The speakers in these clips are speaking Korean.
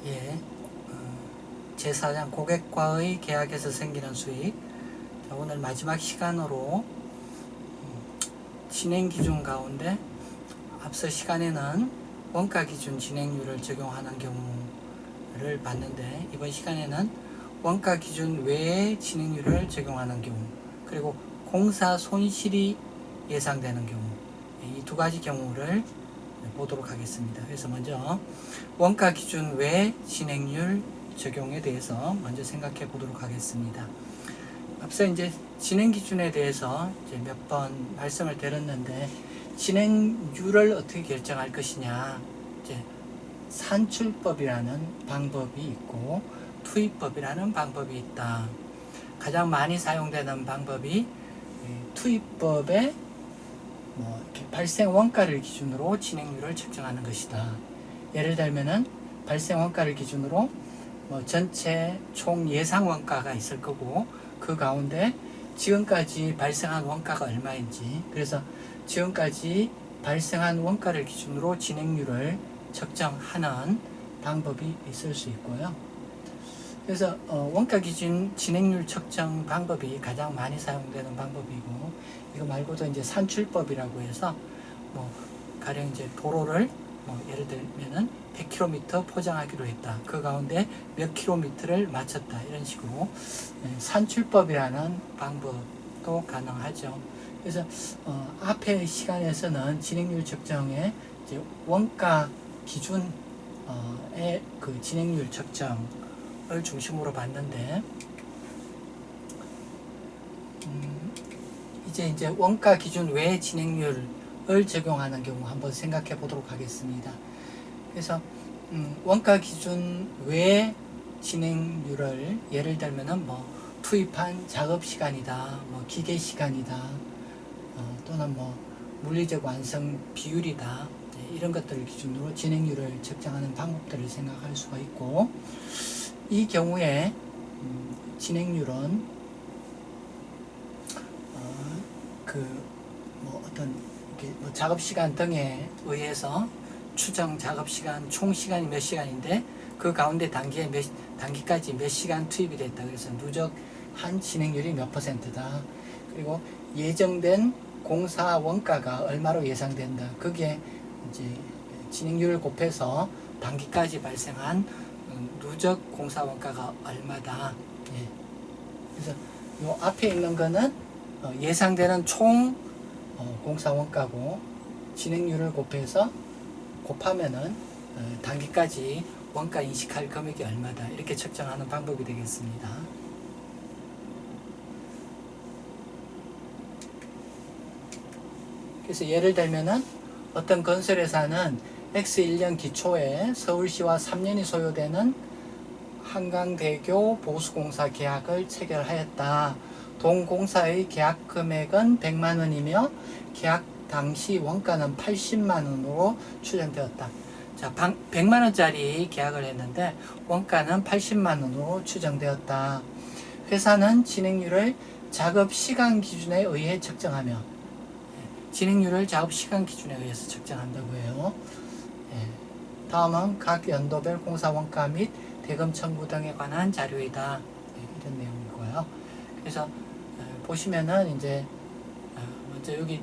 예, 제4장 고객과의 계약에서 생기는 수익. 자, 오늘 마지막 시간으로 진행 기준 가운데 앞서 시간에는 원가 기준 진행률을 적용하는 경우를 봤는데, 이번 시간에는 원가 기준 외에 진행률을 적용하는 경우, 그리고 공사 손실이 예상되는 경우, 이 두 가지 경우를 보도록 하겠습니다. 그래서 먼저 원가 기준 외 진행률 적용에 대해서 먼저 생각해 보도록 하겠습니다. 앞서 이제 진행 기준에 대해서 이제 몇 번 말씀을 드렸는데, 진행률을 어떻게 결정할 것이냐, 이제 산출법이라는 방법이 있고 투입법이라는 방법이 있다. 가장 많이 사용되는 방법이 투입법의 이렇게 발생 원가를 기준으로 진행률을 측정하는 것이다. 예를 들면은 발생 원가를 기준으로 전체 총 예상 원가가 있을 거고, 그 가운데 지금까지 발생한 원가가 얼마인지, 그래서 지금까지 발생한 원가를 기준으로 진행률을 측정하는 방법이 있을 수 있고요. 그래서 원가 기준 진행률 측정 방법이 가장 많이 사용되는 방법이고, 이거 말고도 이제 산출법이라고 해서 가령 이제 도로를 예를 들면은 100km 포장하기로 했다. 그 가운데 몇 킬로미터를 마쳤다. 이런 식으로 산출법이라는 방법도 가능하죠. 그래서 앞의 시간에서는 진행률 측정에 이제 원가 기준의 그 진행률 측정을 중심으로 봤는데, 이제 원가 기준 외 진행률을 적용하는 경우 한번 생각해 보도록 하겠습니다. 그래서 원가 기준 외 진행률을 예를 들면은 투입한 작업 시간이다, 기계 시간이다, 또는 물리적 완성 비율이다, 이런 것들을 기준으로 진행률을 측정하는 방법들을 생각할 수가 있고, 이 경우에 진행률은 어떤 작업 시간 등에 의해서 추정 작업 시간 총 시간이 몇 시간인데, 그 가운데 단기까지 몇 시간 투입이 됐다. 그래서 누적한 진행률이 몇 %다. 그리고 예정된 공사 원가가 얼마로 예상된다. 그게 이제 진행률을 곱해서 단기까지 발생한 누적 공사 원가가 얼마다. 예. 그래서 요 앞에 있는 거는 예상되는 총 공사 원가고, 진행률을 곱하면은 단기까지 원가 인식할 금액이 얼마다, 이렇게 측정하는 방법이 되겠습니다. 그래서 예를 들면은 어떤 건설회사는 X1년 기초에 서울시와 3년이 소요되는 한강대교 보수공사 계약을 체결하였다. 동공사의 계약 금액은 100만 원이며 계약 당시 원가는 80만 원으로 추정되었다. 자, 100만 원짜리 계약을 했는데 원가는 80만 원으로 추정되었다. 회사는 진행률을 작업 시간 기준에 의해 측정하며, 진행률을 작업 시간 기준에 의해서 측정한다고 해요. 다음은 각 연도별 공사 원가 및 대금 청구 등에 관한 자료이다. 이런 내용이고요. 그래서 보시면은 이제 먼저 여기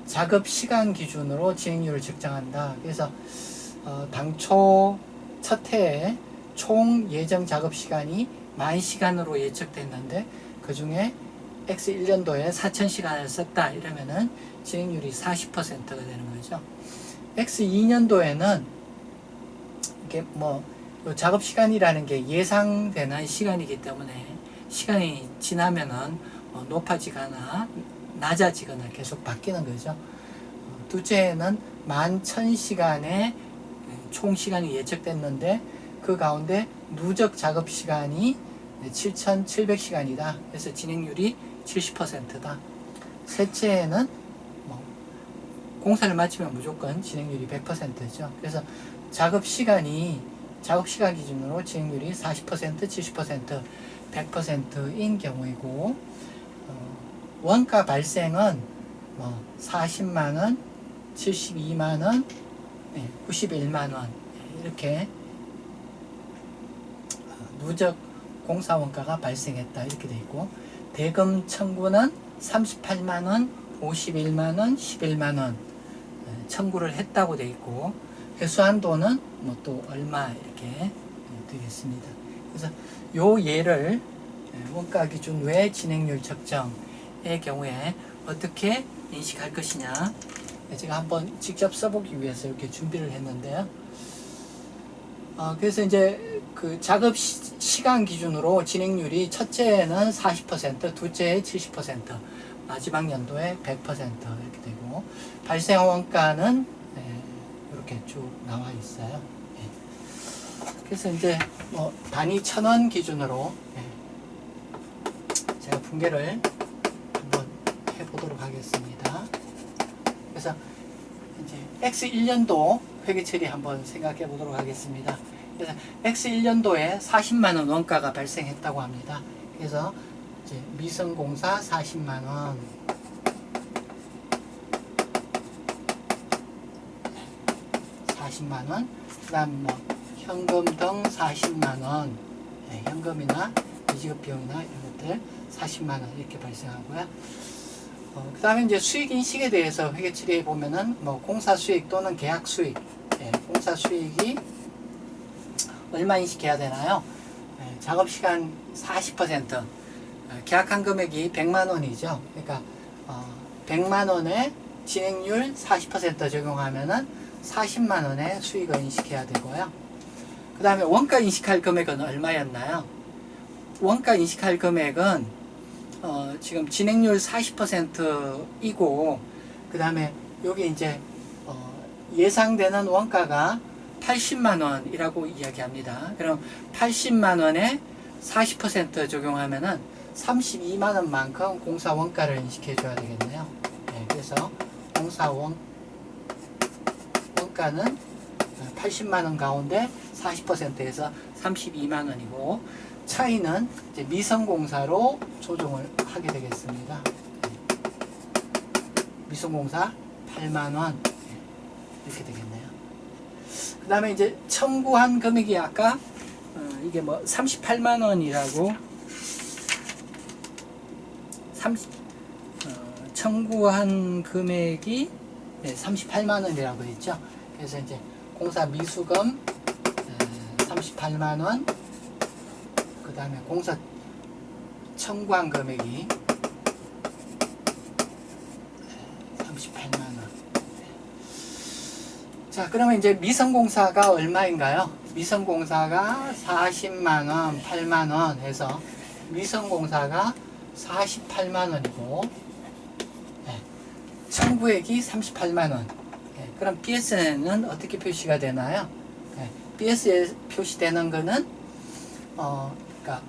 작업 시간 기준으로 진행률을 측정한다. 그래서 당초 첫 해에 총 예정 작업 시간이 10,000시간으로 예측됐는데, 그 중에 X1년도에 4,000시간을 썼다. 이러면은 진행률이 40%가 되는 거죠. X2년도에는 이게 작업 시간이라는 게 예상되는 시간이기 때문에 시간이 지나면은 높아지거나 낮아지거나 계속 바뀌는 거죠. 둘째 해는 11,000시간의 총 시간이 예측됐는데, 그 가운데 누적 작업 시간이 7,700시간이다. 그래서 진행률이 70%다. 셋째 해는 공사를 마치면 무조건 진행률이 100%죠. 그래서 작업 시간 기준으로 진행률이 40%, 70%, 100%인 경우이고, 원가 발생은 40만원, 72만원, 91만원 이렇게 누적 공사 원가가 발생했다 이렇게 돼 있고, 대금 청구는 38만원, 51만원, 11만원 청구를 했다고 돼 있고, 회수한도는 뭐 또 얼마 이렇게 되겠습니다. 그래서 요 예를 원가 기준 외 진행률 적정의 경우에 어떻게 인식할 것이냐, 제가 한번 직접 써보기 위해서 이렇게 준비를 했는데요. 그래서 이제 그 작업 시간 기준으로 진행률이 첫째는 40%, 둘째에 70%, 마지막 연도에 100% 이렇게 되고, 발생 원가는 이렇게 쭉 나와 있어요. 그래서 이제 뭐 단위 1,000원 기준으로 제가 분개를 한번 해보도록 하겠습니다. 그래서 이제 X1년도 회계 처리 한번 생각해 보도록 하겠습니다. 그래서 X1년도에 40만원 원가가 발생했다고 합니다. 그래서 이제 미성공사 40만원, 그 다음 뭐 현금 등 40만원, 현금이나 미지급 비용이나 이런 것들 40만원 이렇게 발생하고요. 그 다음에 이제 수익 인식에 대해서 회계 처리해 보면은 뭐 공사 수익 또는 계약 수익, 공사 수익이 얼마 인식해야 되나요? 작업 시간 40%, 계약한 금액이 100만원이죠. 그러니까 100만원에 진행률 40% 적용하면은 40만원의 수익을 인식해야 되고요. 그 다음에 원가 인식할 금액은 얼마였나요? 원가 인식할 금액은 지금 진행률 40%이고, 그 다음에 여기 이제 예상되는 원가가 80만원이라고 이야기합니다. 그럼 80만원에 40% 적용하면은 32만원만큼 공사 원가를 인식해 줘야 되겠네요. 그래서 공사 원가는 80만원 가운데 40%에서 32만원이고, 차이는 이제 미성공사로 조정을 하게 되겠습니다. 미성공사 8만원 이렇게 되겠네요. 그 다음에 이제 청구한 금액이 아까 이게 뭐 38만원이라고 청구한 금액이 38만원이라고 했죠. 그래서 이제 공사 미수금 38만원, 그 다음에 공사 청구한 금액이 38만원. 자, 그러면 이제 미성공사가 얼마인가요? 미성공사가 40만원, 8만원 해서 미성공사가 48만원이고, 청구액이 38만원. 그럼 BS는 어떻게 표시가 되나요? BS에 표시되는 거는 그러니까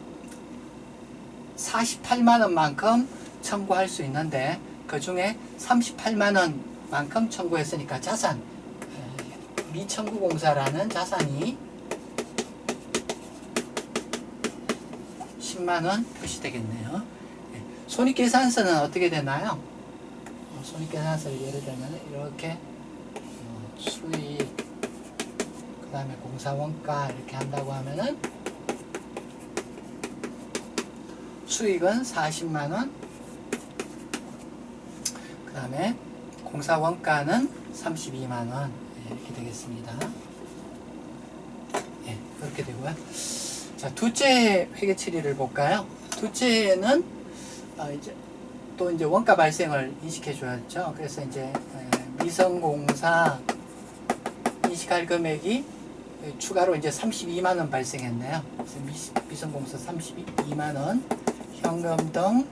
48만원만큼 청구할 수 있는데, 그 중에 38만원만큼 청구했으니까 자산, 미청구공사라는 자산이 10만원 표시되겠네요. 손익계산서는 어떻게 되나요? 손익계산서를 예를 들면 이렇게 수익, 그 다음에 공사원가 이렇게 한다고 하면은 수익은 40만원, 그 다음에 공사원가는 32만원 이렇게 되겠습니다. 그렇게 되고요. 자, 둘째 회계 처리를 볼까요? 둘째는 이제 또 이제 원가 발생을 인식해 줘야죠. 그래서 이제 미성공사 인식할 금액이 추가로 이제 32만원 발생했네요. 그래서 미성공사 32만원, 현금 등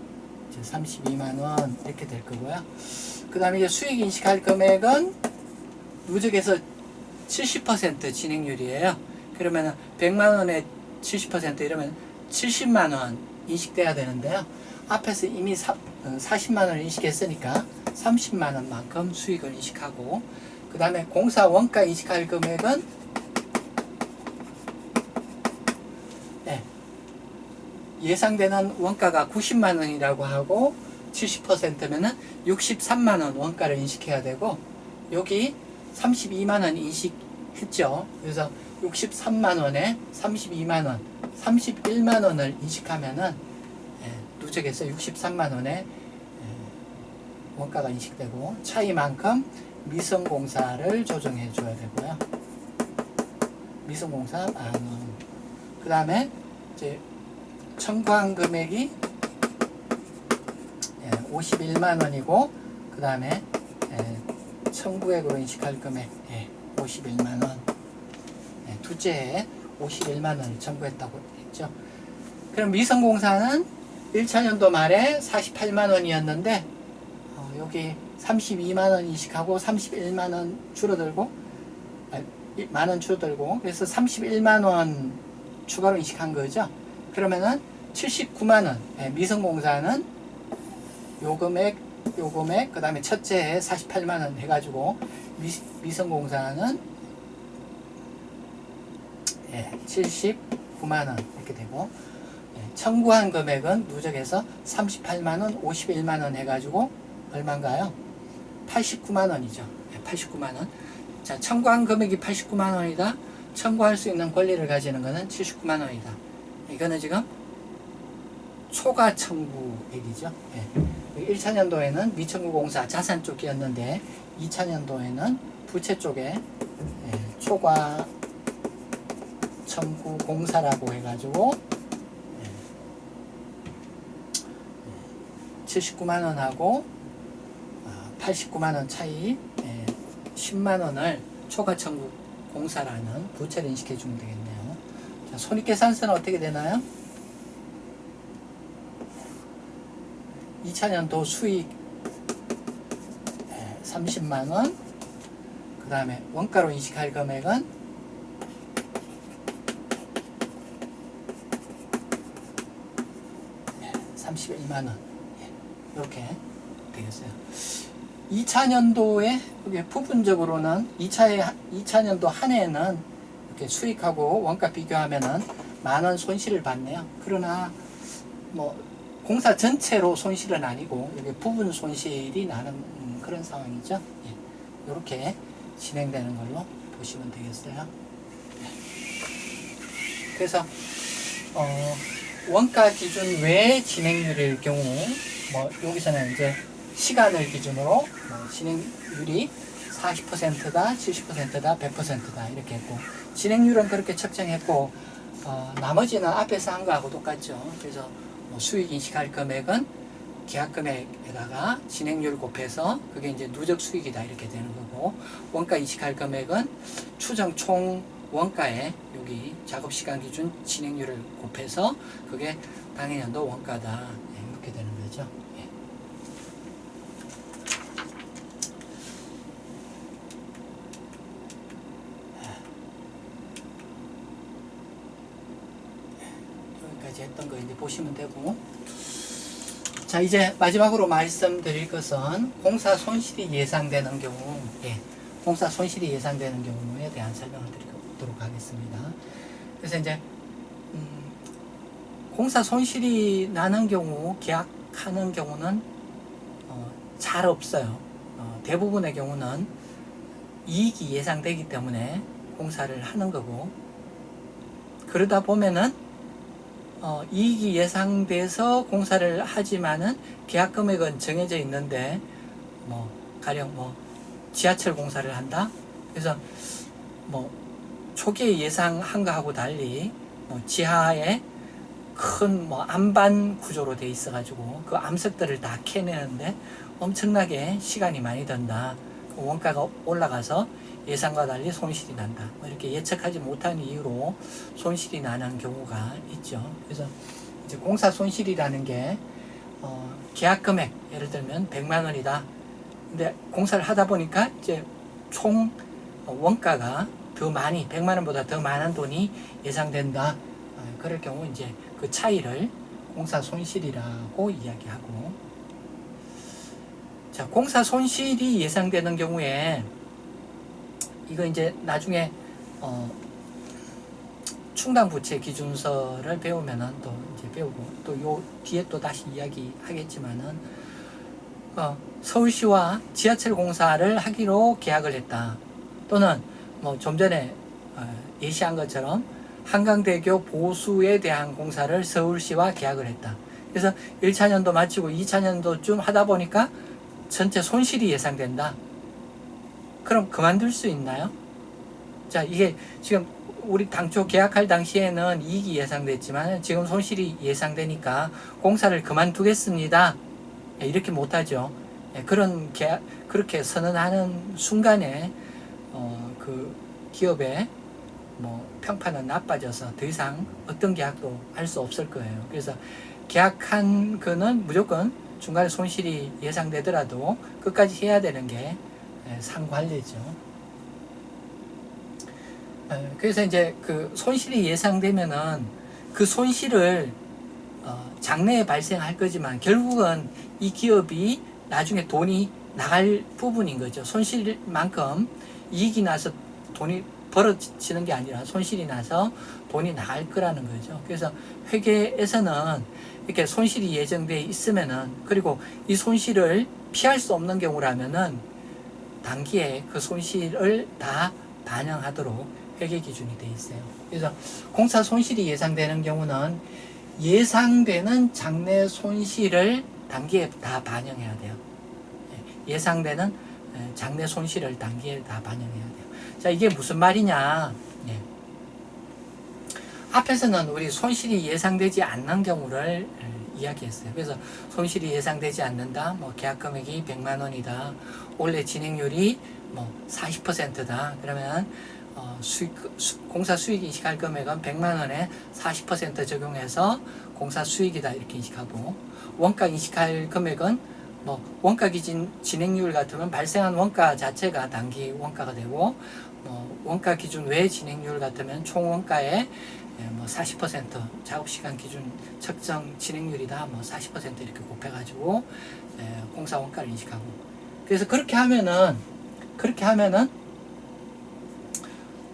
이제 32만원 이렇게 될 거고요. 그 다음에 이제 수익 인식할 금액은 누적에서 70% 진행률이에요. 그러면 100만원에 70% 이러면 70만원 인식돼야 되는데요. 앞에서 이미 40만원을 인식했으니까 30만원만큼 수익을 인식하고, 그 다음에 공사 원가 인식할 금액은 예상되는 원가가 90만원이라고 하고 70%면은 63만원 원가를 인식해야 되고, 여기 32만원 인식했죠. 그래서 63만원에 32만원 31만 원을 인식하면은 누적해서 63만 원의 원가가 인식되고 차이만큼 미성공사를 조정해 줘야 되고요. 미성공사 만 원. 그 다음에 이제 청구한 금액이 51만 원이고 그 다음에 청구액으로 인식할 금액 51만 원. 둘째 해에 51만 원을 청구했다고 했죠. 그럼 미성공사는 1차년도 말에 48만 원이었는데 여기 32만 원 인식하고 31만 원 줄어들고 만 원 줄어들고 그래서 31만 원 추가로 인식한 거죠. 그러면은 79만 원 미성공사는 요 금액 그 다음에 첫째 해 48만 원 해가지고 미성공사는 79만 원 이렇게 되고 청구한 금액은 누적해서 38만 원, 51만 원 해가지고 얼마인가요? 89만 원이죠. 89만 원. 자, 청구한 금액이 89만 원이다. 청구할 수 있는 권리를 가지는 것은 79만 원이다. 이거는 지금 초과 청구액이죠. 1차년도에는 미청구 공사 자산 쪽이었는데 2차년도에는 부채 쪽에 초과 청구 공사라고 해가지고 79만 원하고 89만 원 차이 10만 원을 초과 청구 공사라는 부채를 인식해 주면 되겠네요. 자, 손익계산서는 어떻게 되나요? 2차년도 수익 30만 원, 그 다음에 원가로 인식할 금액은 31만 원. 이렇게 되겠어요. 2차년도에 부분적으로는 2차년도 한 해에는 이렇게 수익하고 원가 비교하면은 만원 손실을 봤네요. 그러나 뭐 공사 전체로 손실은 아니고 이게 부분 손실이 나는 그런 상황이죠. 이렇게 진행되는 걸로 보시면 되겠어요. 그래서 원가 기준 외 진행률일 경우 뭐 여기서는 이제 시간을 기준으로 뭐 진행률이 40%다, 70%다, 100%다 이렇게 했고 진행률은 그렇게 측정했고 나머지는 앞에서 한 거하고 똑같죠. 그래서 뭐 수익 인식할 금액은 계약 금액에다가 진행률 곱해서 그게 이제 누적 수익이다 이렇게 되는 거고 원가 인식할 금액은 추정 총 원가에 여기 작업시간 기준 진행률을 곱해서 그게 당해년도 원가다 이렇게 되는 거죠. 여기까지 했던 거 이제 보시면 되고 자 이제 마지막으로 말씀드릴 것은 공사 손실이 예상되는 경우 공사 손실이 예상되는 경우에 대한 설명을 드리도록 하겠습니다. 그래서 이제 공사 손실이 나는 경우 계약하는 경우는 잘 없어요. 대부분의 경우는 이익이 예상되기 때문에 공사를 하는 거고 그러다 보면은 이익이 예상돼서 공사를 하지만은 계약 금액은 정해져 있는데 뭐 가령 뭐 지하철 공사를 한다. 그래서 뭐 초기에 예상한 거하고 달리 뭐 지하에 큰 뭐 암반 구조로 돼 있어가지고 그 암석들을 다 캐내는데 엄청나게 시간이 많이 든다. 그 원가가 올라가서 예상과 달리 손실이 난다. 뭐 이렇게 예측하지 못한 이유로 손실이 나는 경우가 있죠. 그래서 이제 공사 손실이라는 게 계약 금액 예를 들면 100만 원이다. 근데 공사를 하다 보니까 이제 총 원가가 더 많이 100만 원보다 더 많은 돈이 예상된다. 그럴 경우 이제 그 차이를 공사 손실이라고 이야기하고 자 공사 손실이 예상되는 경우에 이거 이제 나중에 충당 부채 기준서를 배우면은 또 이제 배우고 또 요 뒤에 또 다시 이야기하겠지만은 서울시와 지하철 공사를 하기로 계약을 했다. 또는 뭐 좀 전에 예시한 것처럼 한강대교 보수에 대한 공사를 서울시와 계약을 했다. 그래서 1차년도 마치고 2차년도쯤 하다 보니까 전체 손실이 예상된다. 그럼 그만둘 수 있나요? 자, 이게 지금 우리 당초 계약할 당시에는 이익이 예상됐지만 지금 손실이 예상되니까 공사를 그만두겠습니다. 이렇게 못하죠. 그런 계약, 그렇게 선언하는 순간에 그 기업의 뭐 평판은 나빠져서 더 이상 어떤 계약도 할 수 없을 거예요. 그래서 계약한 거는 무조건 중간에 손실이 예상되더라도 끝까지 해야 되는 게 상관례죠. 그래서 이제 그 손실이 예상되면은 그 손실을 장래에 발생할 거지만 결국은 이 기업이 나중에 돈이 나갈 부분인 거죠. 손실만큼 이익이 나서 돈이 벌어지는 게 아니라 손실이 나서 돈이 나갈 거라는 거죠. 그래서 회계에서는 이렇게 손실이 예정돼 있으면은, 그리고 이 손실을 피할 수 없는 경우라면은 단기에 그 손실을 다 반영하도록 회계 기준이 돼 있어요. 그래서 공사 손실이 예상되는 경우는 예상되는 장래 손실을 단기에 다 반영해야 돼요. 예상되는 장래 손실을 단기에 다 반영해야 돼요. 자, 이게 무슨 말이냐? 앞에서는 우리 손실이 예상되지 않는 경우를 이야기했어요. 그래서 손실이 예상되지 않는다. 뭐 계약 금액이 100만 원이다. 올해 진행률이 뭐 40%다. 그러면 공사 수익 인식할 금액은 100만 원에 40% 적용해서 공사 수익이다 이렇게 인식하고, 원가 인식할 금액은 뭐 원가 기준 진행률 같으면 발생한 원가 자체가 단기 원가가 되고, 원가 기준 외 진행률 같으면 총 원가의 뭐 40% 작업시간 기준 측정 진행률이다 뭐 40% 이렇게 곱해가지고 공사 원가를 인식하고, 그래서 그렇게 하면은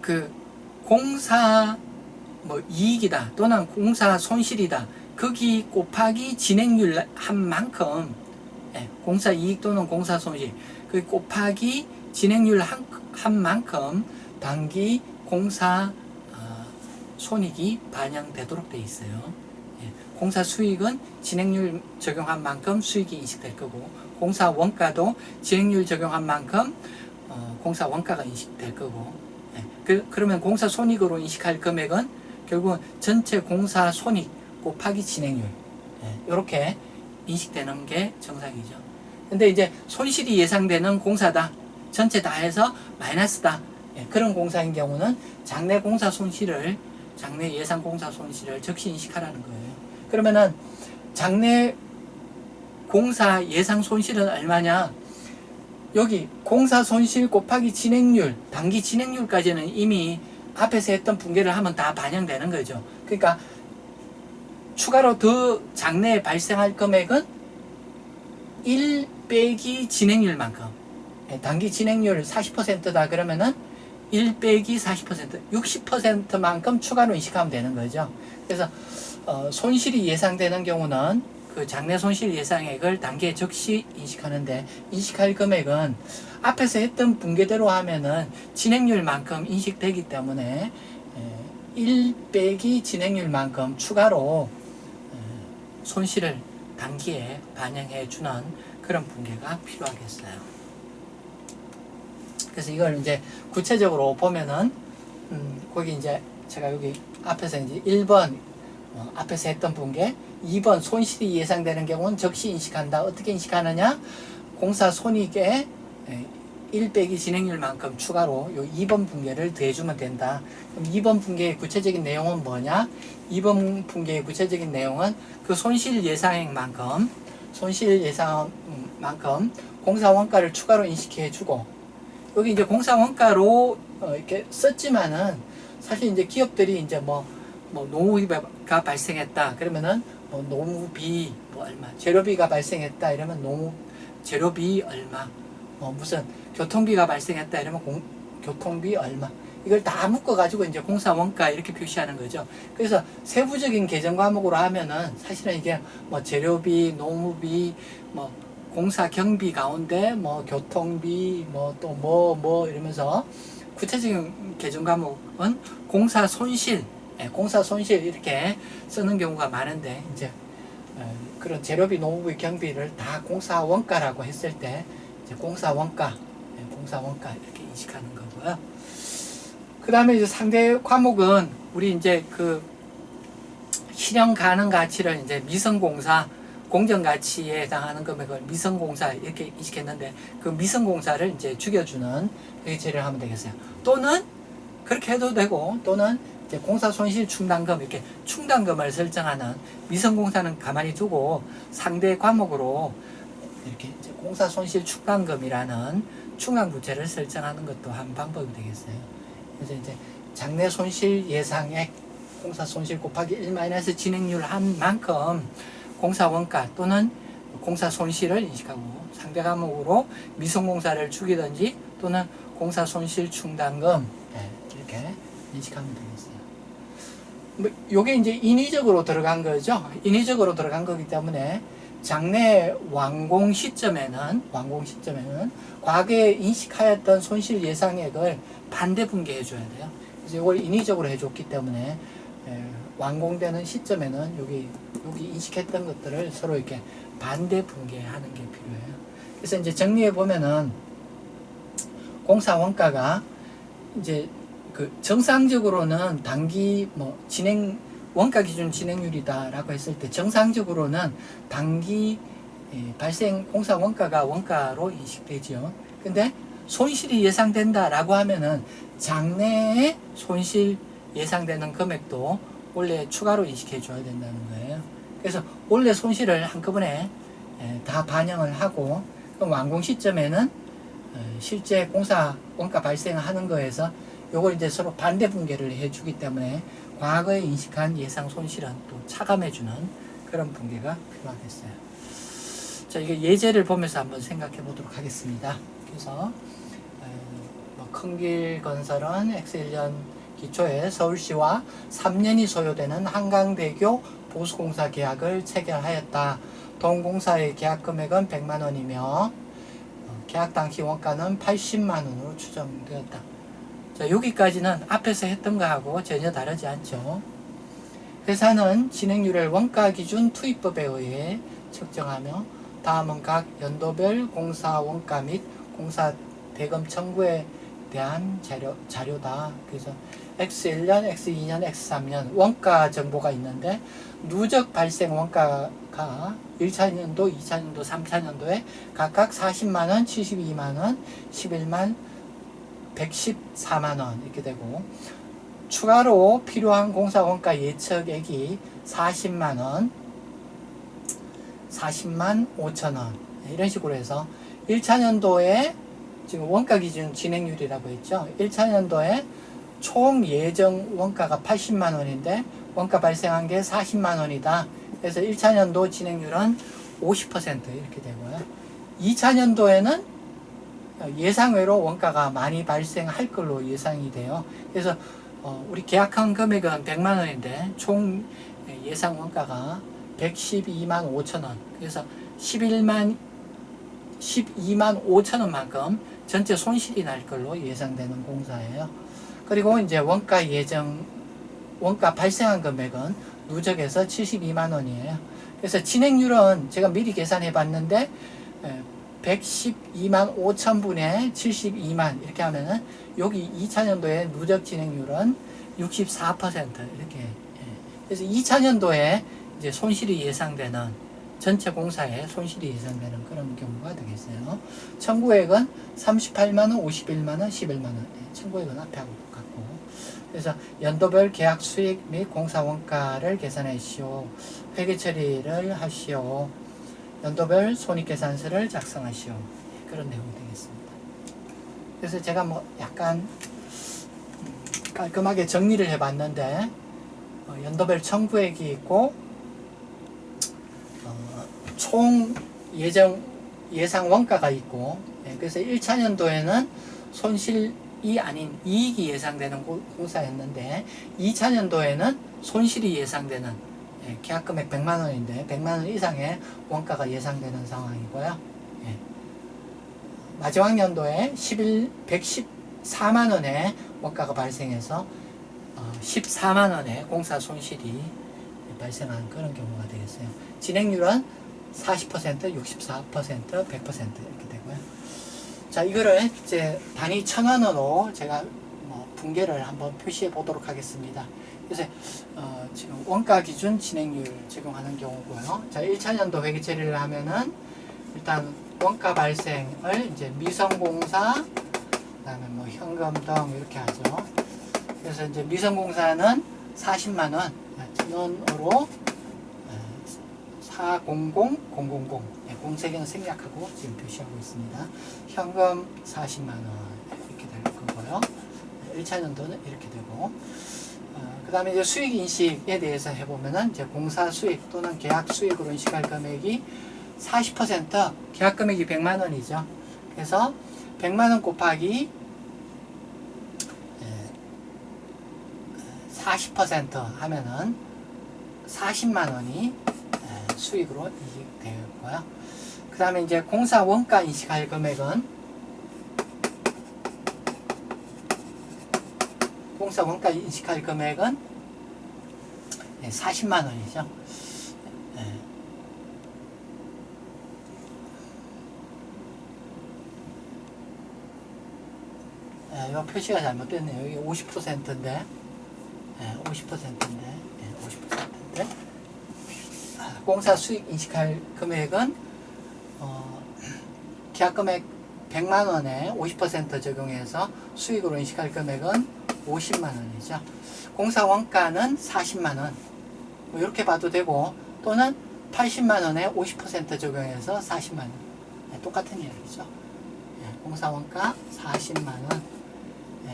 그 공사 뭐 이익이다 또는 공사 손실이다 거기 곱하기 진행률 한 만큼, 공사 이익 또는 공사 손실 그 곱하기 진행률 한 만큼 단기 공사 손익이 반영되도록 돼 있어요. 공사 수익은 진행률 적용한 만큼 수익이 인식될 거고, 공사 원가도 진행률 적용한 만큼 공사 원가가 인식될 거고, 그러면 공사 손익으로 인식할 금액은 결국은 전체 공사 손익 곱하기 진행률, 이렇게 인식되는 게 정상이죠. 근데 이제 손실이 예상되는 공사다, 전체 다 해서 마이너스다, 그런 공사인 경우는 장래 공사 손실을, 장래 예상 공사 손실을 적시 인식하라는 거예요. 그러면은 장래 공사 예상 손실은 얼마냐? 여기 공사 손실 곱하기 진행률, 단기 진행률까지는 이미 앞에서 했던 분계를 하면 다 반영되는 거죠. 그러니까 추가로 더 장래에 발생할 금액은 1 빼기 진행률만큼, 단기 진행률 40%다 그러면은 1 빼기 40%, 60%만큼 추가로 인식하면 되는 거죠. 그래서 손실이 예상되는 경우는 그 장래 손실 예상액을 단기에 적시 인식하는데, 인식할 금액은 앞에서 했던 분계대로 하면은 진행률만큼 인식되기 때문에 1 빼기 진행률만큼 추가로 손실을 단기에 반영해 주는 그런 분계가 필요하겠어요. 그래서 이걸 이제 구체적으로 보면은 거기 이제 제가 여기 앞에서 이제 1번 앞에서 했던 분계, 2번 손실이 예상되는 경우는 적시 인식한다. 어떻게 인식하느냐? 공사 손익에 1 빼기 진행률만큼 추가로 요 2번 분계를 더해주면 된다. 그럼 2번 분계의 구체적인 내용은 뭐냐? 2번 분계의 구체적인 내용은 그 손실 예상액만큼, 공사 원가를 추가로 인식해주고, 여기 이제 공사 원가로 이렇게 썼지만은 사실 이제 기업들이 이제 뭐 노무비가 발생했다 그러면은 뭐 노무비 뭐 얼마, 재료비가 발생했다 이러면 재료비 얼마, 뭐 무슨 교통비가 발생했다 이러면 교통비 얼마, 이걸 다 묶어 가지고 이제 공사 원가 이렇게 표시하는 거죠. 그래서 세부적인 계정 과목으로 하면은 사실은 이게 뭐 재료비, 노무비, 뭐 공사 경비 가운데 뭐 교통비 뭐 또 뭐 이러면서 구체적인 계정 과목은 공사 손실, 공사 손실 이렇게 쓰는 경우가 많은데 이제 그런 재료비, 노무비, 경비를 다 공사 원가라고 했을 때 이제 공사 원가 이렇게 인식하는 거고요. 그 다음에 이제 상대 과목은 우리 이제 그 실현 가능 가치를 이제 미성공사 공정가치에 해당하는 금액을 미성공사 이렇게 인식했는데 그 미성공사를 이제 죽여주는 회계처리를 하면 되겠어요. 또는 그렇게 해도 되고 또는 이제 공사 손실 충당금 이렇게 충당금을 설정하는 미성공사는 가만히 두고 상대 과목으로 이렇게 이제 공사 손실 충당금이라는 충당부채를 설정하는 것도 한 방법이 되겠어요. 그래서 이제 장래 손실 예상액 공사 손실 곱하기 1 진행률 한 만큼 공사 원가 또는 공사 손실을 인식하고 상대 과목으로 미성공사를 죽이든지 또는 공사 손실 충당금 이렇게 인식하면 되겠어요. 뭐 요게 이제 인위적으로 들어간 거죠. 인위적으로 들어간 거기 때문에 장래 완공 시점에는 과거에 인식하였던 손실 예상액을 반대 분기해 줘야 돼요. 그래서 이걸 인위적으로 해줬기 때문에 완공되는 시점에는 여기 인식했던 것들을 서로 이렇게 반대 분기하는 게 필요해요. 그래서 이제 정리해 보면은 공사 원가가 이제 그 정상적으로는 단기 뭐 진행 원가 기준 진행률이다라고 했을 때 정상적으로는 단기 발생 공사 원가가 원가로 인식되죠. 근데 손실이 예상된다라고 하면은 장래에 손실 예상되는 금액도 원래 추가로 인식해 줘야 된다는 거예요. 그래서 원래 손실을 한꺼번에 다 반영을 하고 그럼 완공 시점에는 실제 공사 원가 발생하는 거에서 요걸 이제 서로 반대 분계를 해주기 때문에 과거에 인식한 예상 손실은 또 차감해주는 그런 분계가 필요하겠어요. 자, 이게 예제를 보면서 한번 생각해 보도록 하겠습니다. 그래서 큰길건설은 X1년 기초에 서울시와 3년이 소요되는 한강대교 보수공사 계약을 체결하였다. 동공사의 계약 금액은 100만 원이며 계약 당시 원가는 80만 원으로 추정되었다. 자, 여기까지는 앞에서 했던 거하고 전혀 다르지 않죠. 회사는 진행률을 원가 기준 투입법에 의해 측정하며 다음은 각 연도별 공사 원가 및 공사 대금 청구에 대한 자료다. 그래서 X1년, X2년, X3년 원가 정보가 있는데 누적 발생 원가가 1차년도, 2차년도, 3차년도에 각각 40만원, 72만원, 11만, 114만원 이렇게 되고 추가로 필요한 공사 원가 예측액이 40만원, 40만 5천원 이런 식으로 해서 1차년도에 지금 원가 기준 진행률이라고 했죠. 1차년도에 총 예정 원가가 80만 원인데 원가 발생한 게 40만 원이다. 그래서 1차년도 진행률은 50% 이렇게 되고요. 2차년도에는 예상외로 원가가 많이 발생할 걸로 예상이 돼요. 그래서 우리 계약한 금액은 100만 원인데 총 예상 원가가 112만 5천 원. 그래서 12만 5천 원만큼 전체 손실이 날 걸로 예상되는 공사예요. 그리고 이제 원가 발생한 금액은 누적해서 72만 원이에요. 그래서 진행률은 제가 미리 계산해 봤는데 112만 5천 분의 72만 이렇게 하면은 여기 2차년도에 누적 진행률은 64% 이렇게. 그래서 2차년도에 이제 손실이 예상되는 전체 공사에 손실이 예상되는 그런 경우가 되겠어요. 청구액은 38만원, 51만원, 11만원. 청구액은 앞에 하고 똑같고. 그래서 연도별 계약 수익 및 공사 원가를 계산하시오. 회계 처리를 하시오. 연도별 손익계산서를 작성하시오. 그런 내용이 되겠습니다. 그래서 제가 뭐 약간 깔끔하게 정리를 해봤는데 연도별 청구액이 있고 총 예상 원가가 있고 그래서 1차년도에는 손실이 아닌 이익이 예상되는 공사였는데 2차년도에는 손실이 예상되는 계약금액 100만원인데 100만원 이상의 원가가 예상되는 상황이고요. 마지막 연도에 114만원의 원가가 발생해서 14만 원의 공사 손실이 발생한 그런 경우가 되겠어요. 진행률은 40%, 64%, 100% 이렇게 되고요. 자, 이거를 이제 단위 1,000원으로 제가 분계를 한번 표시해 보도록 하겠습니다. 그래서 지금 원가 기준 진행률 적용하는 경우고요. 자, 1차년도 회계 처리를 하면은 일단 원가 발생을 이제 미성공사, 그다음에 뭐 현금 등 이렇게 하죠. 그래서 이제 미성공사는 40만 원, 1,000원으로 400000 공세견 생략하고 지금 표시하고 있습니다. 현금 40만 원 이렇게 될 거고요. 1차년도는 이렇게 되고, 그 다음에 이제 수익 인식에 대해서 해보면은 이제 공사 수익 또는 계약 수익으로 인식할 금액이 40% 계약 금액이 100만 원이죠. 그래서 100만 원 곱하기 40% 하면은 40만 원이 수익으로 인식되고요. 그 다음에 이제 공사 원가 인식할 금액은 공사 원가 인식할 금액은 40만 원이죠. 이 표시가 잘못됐네요. 여기 50%인데, 50%인데, 50%인데, 공사 수익 인식할 금액은 계약 금액 100만 원에 50% 적용해서 수익으로 인식할 금액은 50만 원이죠. 공사 원가는 40만 원. 뭐 이렇게 봐도 되고, 또는 80만 원에 50% 적용해서 40만 원. 똑같은 이야기죠. 공사 원가 40만 원.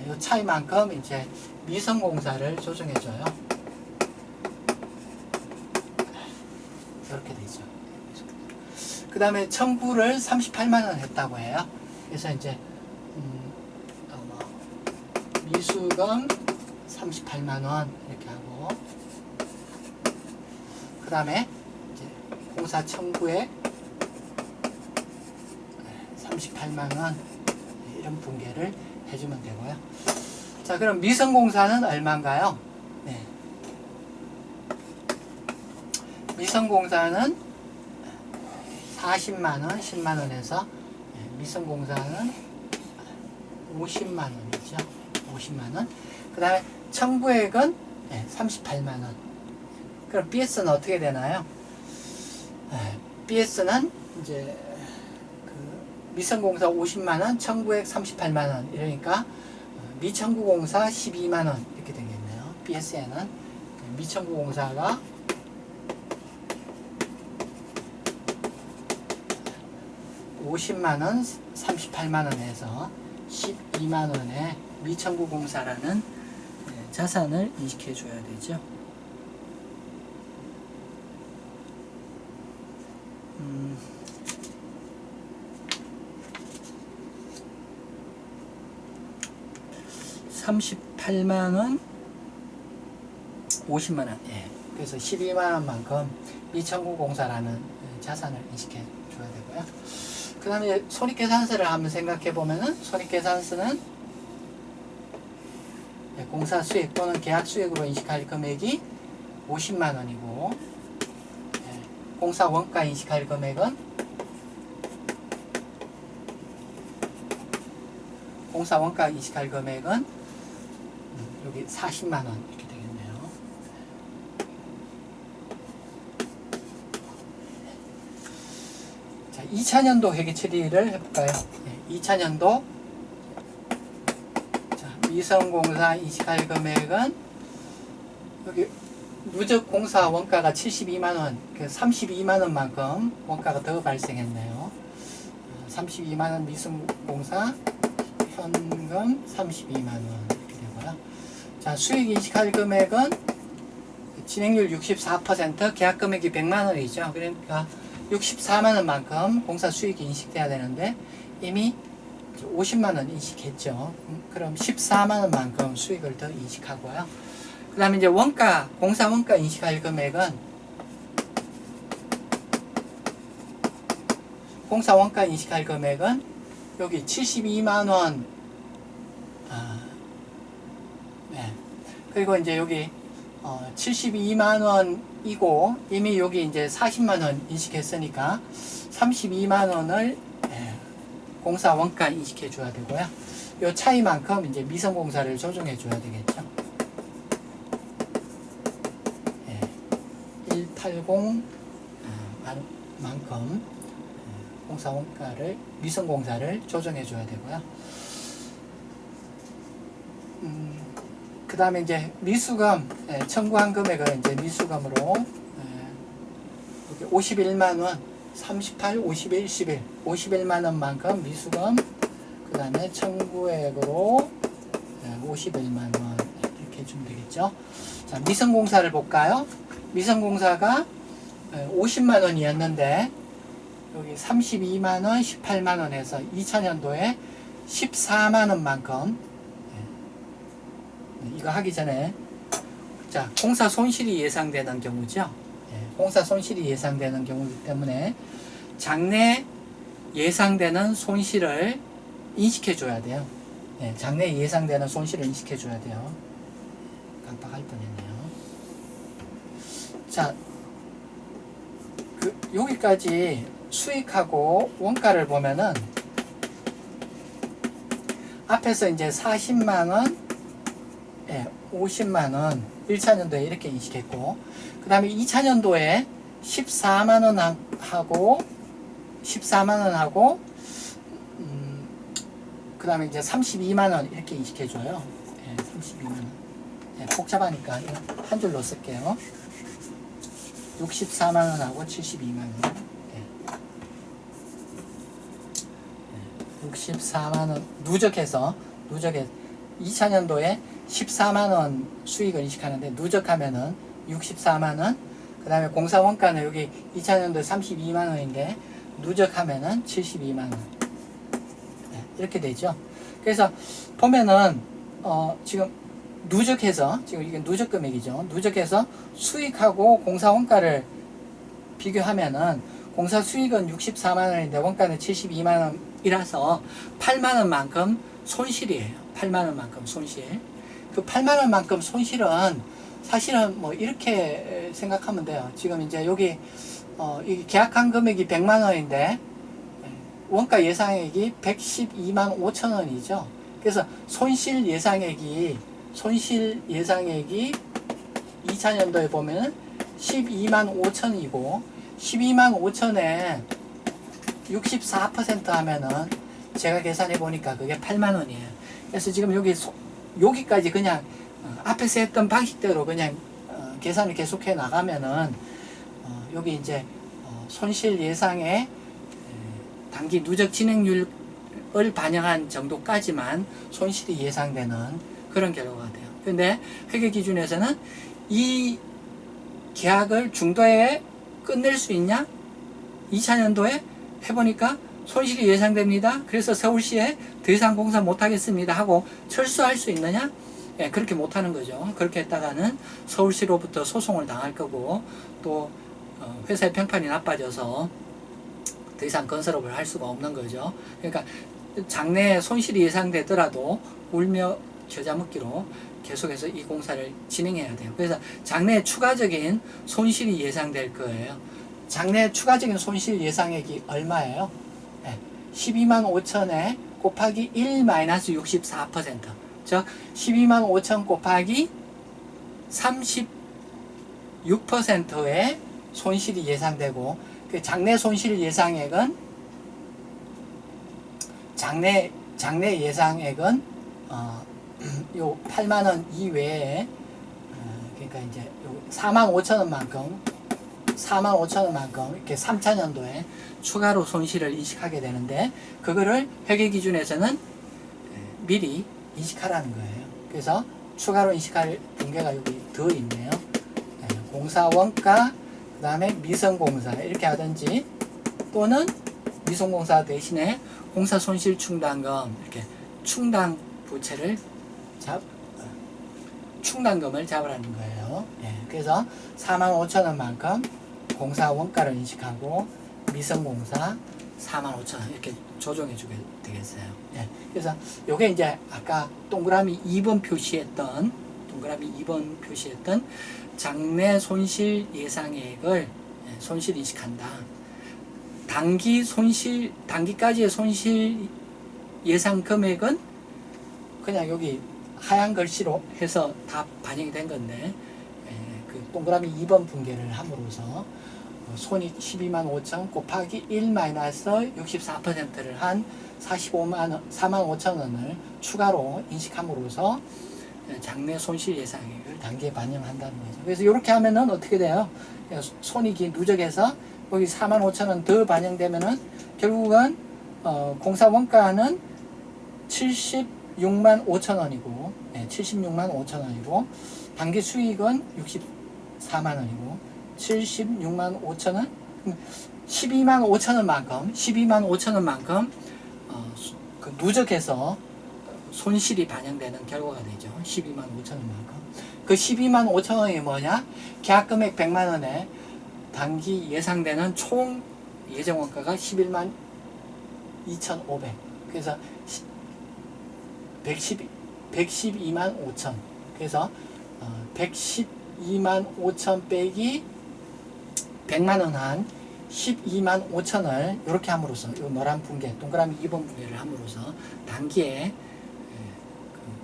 이 차이만큼 이제 미성공사를 조정해줘요. 이렇게 되죠. 그 다음에 청구를 38만 원 했다고 해요. 그래서 이제 미수금 38만 원 이렇게 하고, 그 다음에 이제 공사 청구액 38만 원 이런 분계를 해주면 되고요. 자, 그럼 미성공사는 얼마인가요? 네. 미성공사는 40만원, 10만원에서 미성공사는 50만원이죠. 50만원. 그 다음에 청구액은 38만원. 그럼 BS는 어떻게 되나요? BS는 이제 미성공사 50만원, 청구액 38만원. 이러니까 미청구공사 12만원 이렇게 되겠네요. BS에는 미청구공사가 50만원, 38만원에서 12만원의 미청구공사라는 자산을 인식해 줘야 되죠. 38만원, 50만원. 그래서 12만원만큼 미청구공사라는 자산을 인식해 줘야 되고요. 그 다음에 손익계산서를 한번 생각해 보면은, 손익계산서는 공사 수익 또는 계약 수익으로 인식할 금액이 50만원이고, 공사 원가 인식할 금액은 공사 원가 인식할 금액은 여기 40만원 이렇게 되겠네요. 자, 2차년도 회계 처리를 해볼까요? 2차년도 미성공사 인식할 금액은 여기 누적 공사 원가가 72만원, 32만원만큼 원가가 더 발생했네요. 32만원 미성공사, 현금 32만원 이렇게 되고요. 자, 수익 인식할 금액은 진행률 64%, 계약 금액이 100만원이죠. 그러니까 64만원만큼 공사 수익이 인식돼야 되는데 이미 50만원 인식했죠. 그럼 14만원만큼 수익을 더 인식하고요. 그 다음에 이제 원가, 공사 원가 인식할 금액은 공사 원가 인식할 금액은 여기 72만원 그리고 이제 여기 72만 원이고 이미 여기 이제 40만 원 인식했으니까 32만 원을 공사 원가 인식해 줘야 되고요. 요 차이만큼 이제 미성공사를 조정해 줘야 되겠죠. 180 만큼 공사 원가를 미성공사를 조정해 줘야 되고요. 그 다음에 이제 미수금 청구한 금액을 이제 미수금으로 51만 원 38, 51, 11 51만 원만큼 미수금 그 다음에 청구액으로 51만 원 이렇게 해주면 되겠죠. 자, 미성공사를 볼까요? 미성공사가 50만 원이었는데 여기 32만 원, 18만 원 해서 2000년도에 14만 원만큼 이거 하기 전에 자, 공사 손실이 예상되는 경우죠. 공사 손실이 예상되는 경우이기 때문에 장래 예상되는 손실을 인식해 줘야 돼요. 장래 예상되는 손실을 인식해 줘야 돼요. 깜빡할 뻔했네요. 자, 여기까지 수익하고 원가를 보면은 앞에서 이제 40만원 50만원 1차년도에 이렇게 인식했고 그 다음에 2차년도에 14만원 하고 14만원 그 다음에 이제 32만원 이렇게 인식해줘요. 32만원 복잡하니까 한 줄로 쓸게요. 64만원하고 72만원 64만원 누적해서 2차년도에 14만원 수익을 인식하는데 누적하면은 64만원 그 다음에 공사원가는 여기 2차년도에 32만원인데 누적하면은 72만원 이렇게 되죠. 그래서 보면은 지금 누적해서 지금 이게 누적 금액이죠. 누적해서 수익하고 공사원가를 비교하면은 공사 수익은 64만원인데 원가는 72만원이라서 8만원만큼 손실이에요. 8만원만큼 손실. 그 8만원만큼 손실은 사실은 뭐 이렇게 생각하면 돼요. 지금 이제 여기 이 계약한 금액이 100만원인데 원가 예상액이 112만 5천원이죠. 그래서 손실 예상액이 2차년도에 보면 12만 5천이고 12만 5천에 64% 하면은 제가 계산해 보니까 그게 8만 원이에요. 그래서 지금 여기까지 그냥 앞에서 했던 방식대로 그냥 계산을 계속해 나가면은 여기 이제 손실 예상의 단기 누적 진행률을 반영한 정도까지만 손실이 예상되는 그런 결과가 돼요. 근데 회계 기준에서는 이 계약을 중도에 끝낼 수 있냐? 2차년도에 해보니까 손실이 예상됩니다. 그래서 서울시에 더 이상 공사 못하겠습니다 하고 철수할 수 있느냐? 그렇게 못하는 거죠. 그렇게 했다가는 서울시로부터 소송을 당할 거고 또 회사의 평판이 나빠져서 더 이상 건설업을 할 수가 없는 거죠. 그러니까 장래에 손실이 예상되더라도 울며 겨자 먹기로 계속해서 이 공사를 진행해야 돼요. 그래서 장래에 추가적인 손실이 예상될 거예요. 장래 추가적인 손실 예상액이 얼마예요? 12만 5천에 곱하기 1 마이너스 64%. 즉 12만 5천 곱하기 36%의 손실이 예상되고 그 장래 손실 예상액은 장래 예상액은 요 8만 원 이외에 그러니까 이제 요 4만 5천 원만큼 이렇게 3차년도에 추가로 손실을 인식하게 되는데 그거를 회계 기준에서는 미리 인식하라는 거예요. 그래서 추가로 인식할 단계가 여기 더 있네요. 공사 원가 그 다음에 미성공사 이렇게 하든지 또는 미성공사 대신에 공사 손실 충당금 이렇게 충당 부채를 충당금을 잡으라는 거예요. 그래서 4만 5천 원만큼 공사 원가를 인식하고 미성공사 4만 5천 원 이렇게 조정해 주게 되겠어요. 그래서 요게 이제 아까 동그라미 2번 표시했던 동그라미 2번 표시했던 장래 손실 예상액을 손실 인식한다. 단기까지의 손실 예상 금액은 그냥 여기 하얀 글씨로 해서 다 반영이 된 건데, 그 동그라미 2번 분계를 함으로써 손익 12만 5천 곱하기 1 마이너스 64%를 한 4만 5천 원을 추가로 인식함으로써 장래 손실 예상액을 단기에 반영한다는 거죠. 그래서 이렇게 하면은 어떻게 돼요? 손익이 누적해서 여기 4만 5천 원 더 반영되면은 결국은 공사 원가는 76만 5천 원이고, 76만 5천 원이고, 단기 수익은 64만 원이고, 76만 5천 원, 12만 5천 원만큼 그 누적해서 손실이 반영되는 결과가 되죠. 12만 5천 원만큼. 그 12만 5천 원이 뭐냐? 계약금액 100만 원에 단기 예상되는 총 예정 원가가 11만 2,500. 그래서 112만 5천. 그래서 112만 5천 빼기 100만 원 한 12만 5천을 이렇게 함으로써, 이 노란 분계, 동그라미 2번 분계를 함으로써 단기에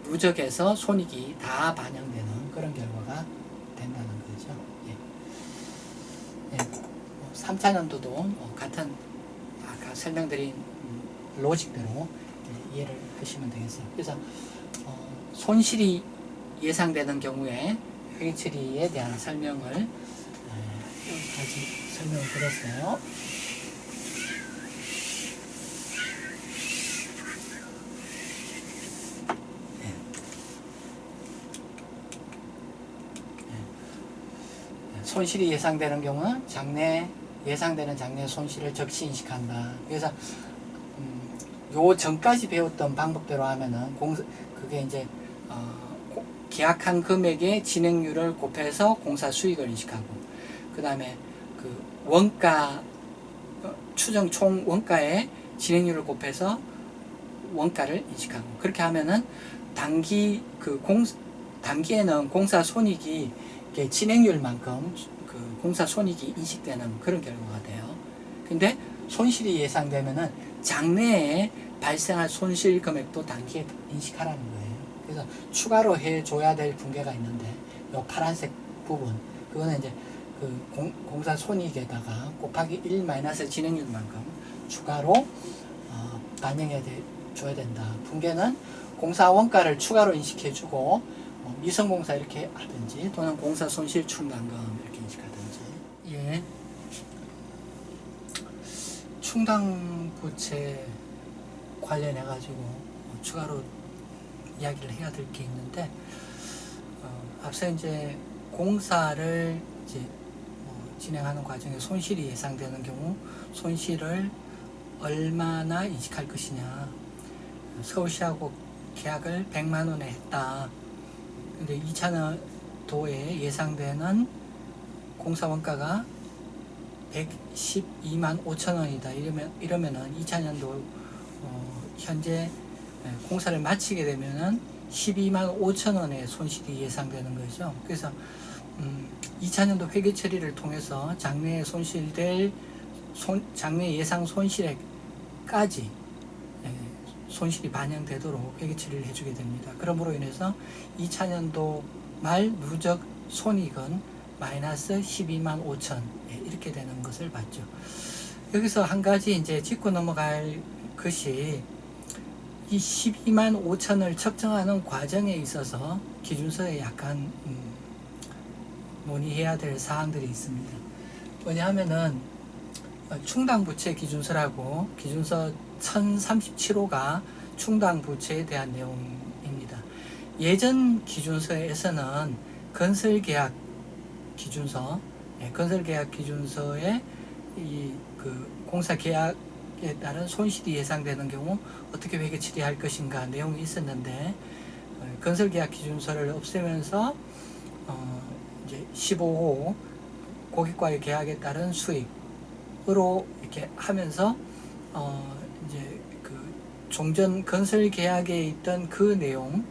누적해서 손익이 다 반영되는 그런 결과가 된다는 거죠. 3차년도도 같은 아까 설명드린 로직대로 이해를 하시면 되겠어요. 그래서 손실이 예상되는 경우에 회계 처리에 대한 설명을 여기까지 설명을 드렸어요. 손실이 예상되는 경우는 예상되는 장래 손실을 적시 인식한다. 그래서 요 전까지 배웠던 방법대로 하면은 그게 이제 계약한 금액의 진행률을 곱해서 공사 수익을 인식하고, 그 다음에 그 원가 추정 총 원가의 진행률을 곱해서 원가를 인식하고, 그렇게 하면은 단기에는 공사 손익이 진행률만큼 그 공사 손익이 인식되는 그런 결과가 돼요. 근데 손실이 예상되면은 장래에 발생할 손실 금액도 단기에 인식하라는 거예요. 그래서 추가로 해줘야 될 분계가 있는데, 이 파란색 부분, 그거는 이제 그 공사 손익에다가 곱하기 1 마이너스 진행률만큼 추가로 반영해 줘야 된다. 분계는 공사 원가를 추가로 인식해주고, 미성공사 이렇게 하든지, 또는 공사 손실 충당금 이렇게 인식하든지. 예. 충당부채 관련해 가지고 추가로 이야기를 해야 될 게 있는데, 앞서 이제 공사를 이제 진행하는 과정에 손실이 예상되는 경우 손실을 얼마나 인식할 것이냐. 서울시하고 계약을 100만 원에 했다. 근데 2차년도에 예상되는 공사 원가가 112만 5천 원이다. 이러면은 2차년도 현재 공사를 마치게 되면은 12만 5천 원의 손실이 예상되는 거죠. 그래서 2차년도 회계 처리를 통해서 장래에 손실될 장래 예상 손실액까지 손실이 반영되도록 회계 처리를 해주게 됩니다. 그러므로 인해서 2차년도 말 누적 손익은 마이너스 12만 5천 이렇게 되는 것을 봤죠. 여기서 한 가지 이제 짚고 넘어갈 것이, 이 12만 5천을 측정하는 과정에 있어서 기준서에 약간 논의해야 될 사항들이 있습니다. 뭐냐면은 충당부채 기준서라고, 기준서 1037호가 충당부채에 대한 내용입니다. 예전 기준서에서는 건설계약 기준서, 건설계약 기준서에 그 공사계약에 따른 손실이 예상되는 경우 어떻게 회계 처리할 것인가 내용이 있었는데, 건설계약 기준서를 없애면서 이제 15호 고객과의 계약에 따른 수익으로 이렇게 하면서 이제 그 종전 건설 계약에 있던 그 내용,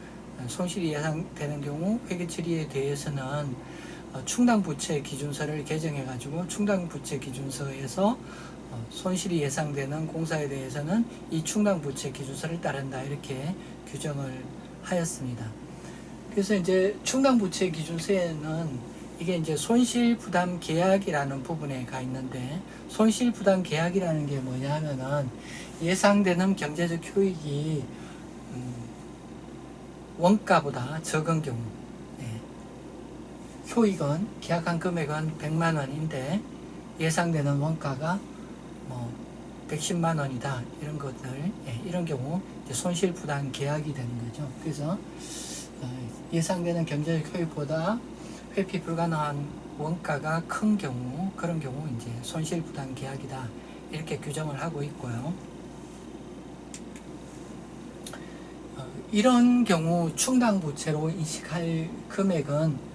손실이 예상되는 경우 회계 처리에 대해서는 충당부채 기준서를 개정해 가지고 충당부채 기준서에서 손실이 예상되는 공사에 대해서는 이 충당부채 기준서를 따른다 이렇게 규정을 하였습니다. 그래서 이제 충당부채 기준서에는 이게 이제 손실부담 계약이라는 부분에 가 있는데, 손실부담 계약이라는 게 뭐냐 하면은 예상되는 경제적 효익이 원가보다 적은 경우, 효익은 계약한 금액은 100만 원인데 예상되는 원가가 뭐 110만 원이다 이런 것들, 이런 경우 이제 손실부담 계약이 되는 거죠. 그래서 예상되는 경제적 효익보다 회피 불가능한 원가가 큰 경우, 그런 경우 이제 손실부담 계약이다 이렇게 규정을 하고 있고요. 이런 경우 충당부채로 인식할 금액은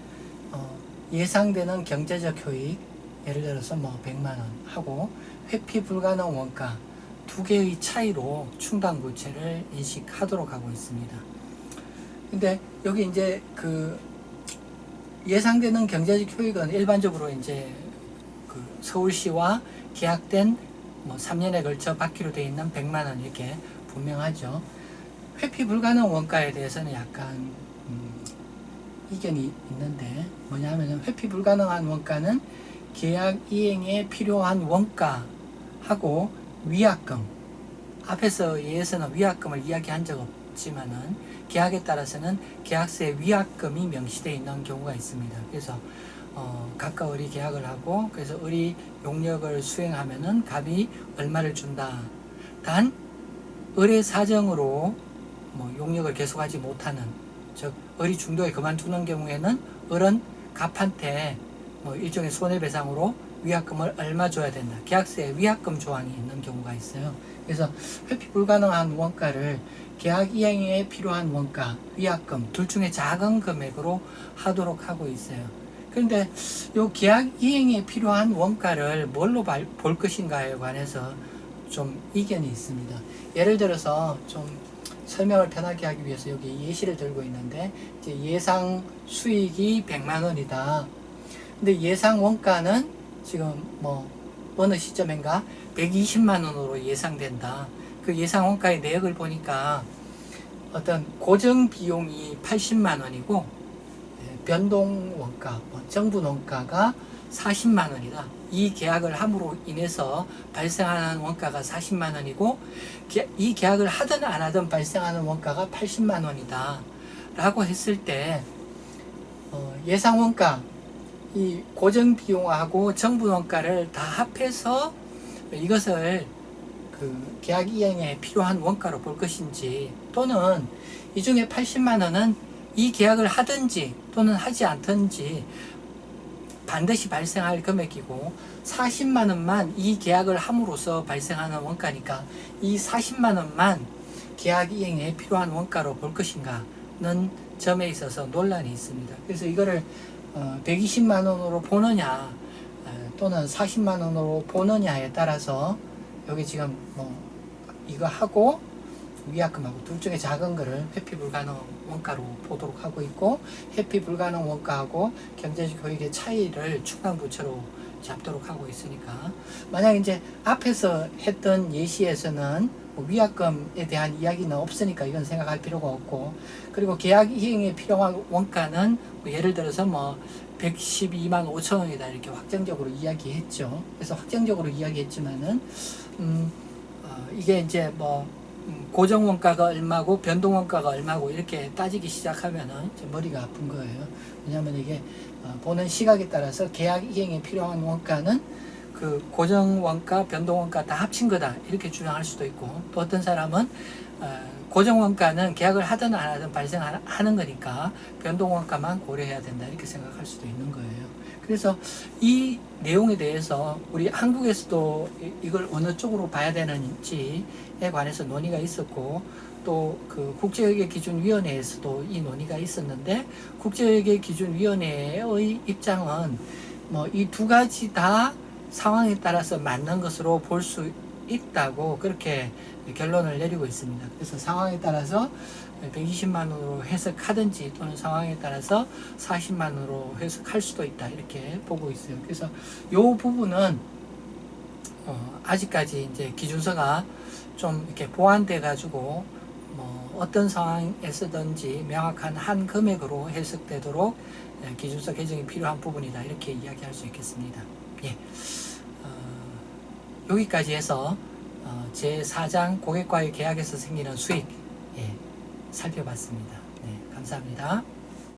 예상되는 경제적 효익, 예를 들어서 뭐 100만 원 하고 회피 불가능 원가 두 개의 차이로 충당부채를 인식하도록 하고 있습니다. 근데 여기 이제 그 예상되는 경제적 효익은 일반적으로 이제 그 서울시와 계약된 뭐 3년에 걸쳐 받기로 되어 있는 100만 원 이렇게 분명하죠. 회피 불가능 원가에 대해서는 약간 이견이 있는데, 뭐냐면 회피 불가능한 원가는 계약 이행에 필요한 원가하고 위약금, 앞에서 예에서는 위약금을 이야기한 적 없지만은 계약에 따라서는 계약서에 위약금이 명시되어 있는 경우가 있습니다. 그래서 각각 의리 계약을 하고 그래서 의리 용역을 수행하면은 갑이 얼마를 준다. 단 의뢰 사정으로 뭐 용역을 계속하지 못하는, 즉 의리 중도에 그만두는 경우에는 을은 갑한테 뭐 일종의 손해배상으로 위약금을 얼마 줘야 된다. 계약서에 위약금 조항이 있는 경우가 있어요. 그래서 회피 불가능한 원가를 계약 이행에 필요한 원가, 위약금 둘 중에 작은 금액으로 하도록 하고 있어요. 그런데 이 계약 이행에 필요한 원가를 뭘로 볼 것인가에 관해서 좀 이견이 있습니다. 예를 들어서 좀 설명을 편하게 하기 위해서 여기 예시를 들고 있는데, 이제 예상 수익이 100만 원이다. 근데 예상 원가는 지금 뭐 어느 시점인가 120만 원으로 예상된다. 그 예상 원가의 내역을 보니까 어떤 고정 비용이 80만 원이고 변동 원가, 정분 원가가 40만 원이다. 이 계약을 함으로 인해서 발생하는 원가가 40만 원이고 이 계약을 하든 안 하든 발생하는 원가가 80만 원이다 라고 했을 때 예상 원가, 이 고정 비용하고 정분 원가를 다 합해서 이것을 그 계약 이행에 필요한 원가로 볼 것인지, 또는 이 중에 80만 원은 이 계약을 하든지 또는 하지 않든지 반드시 발생할 금액이고 40만 원만 이 계약을 함으로써 발생하는 원가니까 이 40만 원만 계약 이행에 필요한 원가로 볼 것인가는 점에 있어서 논란이 있습니다. 그래서 이거를 120만 원으로 보느냐 또는 40만 원으로 보느냐에 따라서 여기 지금 뭐 이거 하고 위약금하고 둘 중에 작은 거를 회피 불가능 원가로 보도록 하고 있고, 회피 불가능 원가하고 경제적 효익의 차이를 충당부채로 잡도록 하고 있으니까, 만약 이제 앞에서 했던 예시에서는 뭐 위약금에 대한 이야기는 없으니까 이건 생각할 필요가 없고, 그리고 계약 이행에 필요한 원가는 뭐 예를 들어서 뭐 112만 5천 원이다 이렇게 확정적으로 이야기했죠. 그래서 확정적으로 이야기했지만은 이게 이제 뭐 고정 원가가 얼마고 변동 원가가 얼마고 이렇게 따지기 시작하면은 머리가 아픈 거예요. 왜냐하면 이게 보는 시각에 따라서 계약 이행에 필요한 원가는 그 고정 원가, 변동 원가 다 합친 거다 이렇게 주장할 수도 있고, 또 어떤 사람은 고정 원가는 계약을 하든 안 하든 발생하는 거니까 변동 원가만 고려해야 된다 이렇게 생각할 수도 있는 거예요. 그래서 이 내용에 대해서 우리 한국에서도 이걸 어느 쪽으로 봐야 되는지에 관해서 논의가 있었고, 또 그 국제회계기준위원회에서도 이 논의가 있었는데, 국제회계기준위원회의 입장은 뭐 이 두 가지 다 상황에 따라서 맞는 것으로 볼 수 있다고 그렇게 결론을 내리고 있습니다. 그래서 상황에 따라서 120만 원으로 해석하든지 또는 상황에 따라서 40만 원으로 해석할 수도 있다 이렇게 보고 있어요. 그래서 이 부분은 아직까지 이제 기준서가 좀 이렇게 보완돼 가지고 뭐 어떤 상황에서든지 명확한 한 금액으로 해석되도록 기준서 개정이 필요한 부분이다 이렇게 이야기할 수 있겠습니다. 예. 여기까지 해서 제4장 고객과의 계약에서 생기는 수익 살펴봤습니다. 네, 감사합니다.